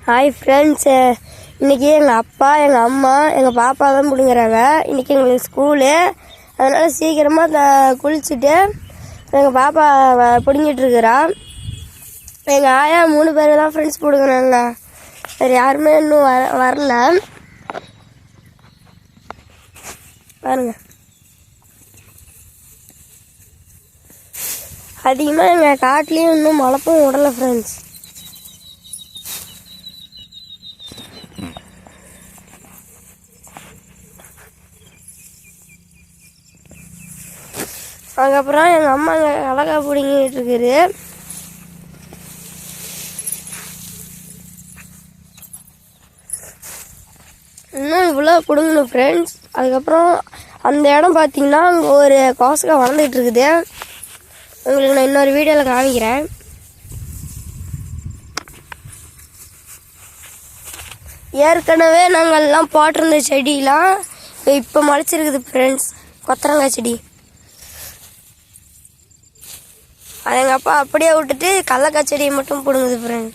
Hi friends, இன்றைக்கி எங்கள் அப்பா, எங்கள் அம்மா, எங்கள் பாப்பா தான் பிடிங்கிறாங்க. இன்றைக்கி எங்களுக்கு ஸ்கூலு, அதனால் சீக்கிரமாக குளிச்சுட்டு எங்கள் பாப்பா பிடுங்கிட்டுருக்குறா. எங்கள் ஆயா 3 பேர் தான் ஃப்ரெண்ட்ஸ் பிடுங்குறாங்க. வேறு யாருமே இன்னும் வரல. பாருங்க, அதிகமாக எங்கள் காட்டிலையும் இன்னும் மழப்பும் விடலை ஃப்ரெண்ட்ஸ். அதுக்கப்புறம் எங்கள் அம்மா அங்கே அழகா பிடிங்கிட்டு இருக்குது. இன்னும் இவ்வளோ பிடுங்கணும் ஃப்ரெண்ட்ஸ். அதுக்கப்புறம் அந்த இடம் பார்த்தீங்கன்னா அங்கே ஒரு கோசக்காய் வளர்ந்துட்டு இருக்குது. உங்களுக்கு நான் இன்னொரு வீடியோவில் காமிக்கிறேன். ஏற்கனவே நாங்கள் எல்லாம் போட்டிருந்த செடியெலாம் இப்போ முளைச்சிருக்குது ஃப்ரெண்ட்ஸ். கொத்தரங்காய் செடி அது எங்கள் அப்பா அப்படியே விட்டுட்டு கடலக்காய் செடியை மட்டும் பிடுங்குது ஃப்ரெண்ட்.